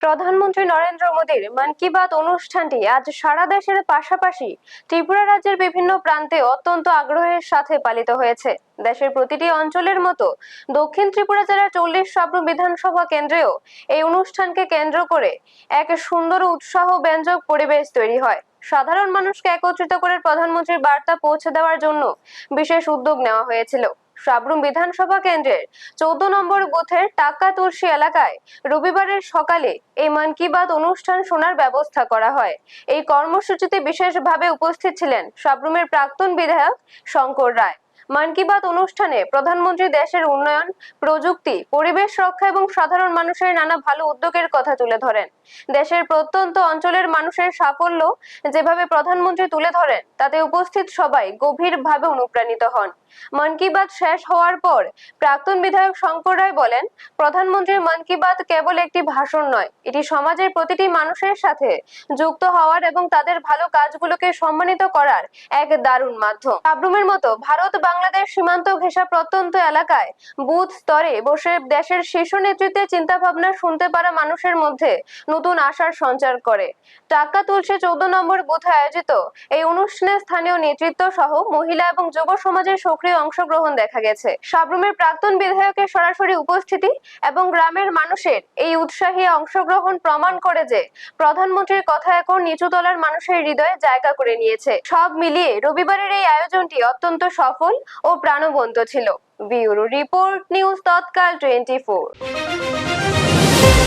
প্রধানমন্ত্রী নরেন্দ্র মোদীর মন কি বাত অনুষ্ঠানটি আজ সারা দেশের পাশাপাশি ত্রিপুরা রাজ্যের বিভিন্ন প্রান্তে অত্যন্ত আগ্রহের সাথে পালিত হয়েছে। দেশের প্রতিটি অঞ্চলের মতো দক্ষিণ ত্রিপুরা জেলার 40 সাব্রুম বিধানসভা কেন্দ্রেও এই অনুষ্ঠানকে কেন্দ্র করে এক সুন্দর উৎসাহ ব্যঞ্জক পরিবেশ তৈরি হয়। সাধারণ মানুষকে একত্রিত করে প্রধানমন্ত্রীর বার্তা পৌঁছে দেওয়ার জন্য বিশেষ উদ্যোগ নেওয়া হয়েছিল। সাব্রুম বিধানসভা কেন্দ্রের 14 নম্বর বুথের টাকা তুলসী এলাকায় রবিবারের সকালে এই মন কি বাত অনুষ্ঠান শোনার ব্যবস্থা করা হয়। এই কর্মসূচিতে বিশেষভাবে উপস্থিত ছিলেন সাব্রুমের প্রাক্তন বিধায়ক শঙ্কর রায়। মন কি বাত অনুষ্ঠানে প্রধানমন্ত্রী দেশের উন্নয়ন, প্রযুক্তি, পরিবেশ রক্ষা এবং সাধারণ মানুষের নানা ভালো উদ্যোগের কথা তুলে ধরেন। দেশের প্রত্যন্ত অঞ্চলের মানুষের সাফল্য যেভাবে প্রধানমন্ত্রী তুলে ধরেন তাতে উপস্থিত সবাই গভীরভাবে অনুপ্রাণিত হন। মন কি বাত শেষ হওয়ার পর প্রাক্তন বিধায়ক শঙ্কর রায় বলেন, প্রধানমন্ত্রীর মন কি বাত কেবল একটি ভাষণ নয়, এটি সমাজের প্রতিটি মানুষের সাথে যুক্ত হওয়ার এবং তাদের ভালো কাজগুলোকে সম্মানিত করার এক দারুণ মাধ্যম। সাব্রুমের মতো ভারত বাংলাদেশ সীমান্ত ঘেঁষা প্রত্যন্ত এলাকায় বুথ স্তরে বসে দেশের শীর্ষ নেতৃত্বের চিন্তা ভাবনা শুনতে পারা মানুষের মধ্যে নতুন আশার সঞ্চার করে। টাকা তুলসী 14 নম্বর বুথে আয়োজিত এই অনুষ্ঠানে স্থানীয় নেতৃত্ব সহ মহিলা এবং যুব সমাজের সক্রিয় অংশগ্রহণ দেখা গেছে। সাব্রুমের প্রাক্তন বিধায়কের সরাসরি উপস্থিতি এবং গ্রামের মানুষের এই উৎসাহী অংশগ্রহণ প্রমাণ করে যে প্রধানমন্ত্রীর কথা এখন নিচুতলার মানুষের হৃদয়ে জায়গা করে নিয়েছে। সব মিলিয়ে রবিবারের এই আয়োজনটি অত্যন্ত সফল ও প্রাণবন্ত ছিল। ব্যুরো রিপোর্ট, নিউজ তৎকাল 24।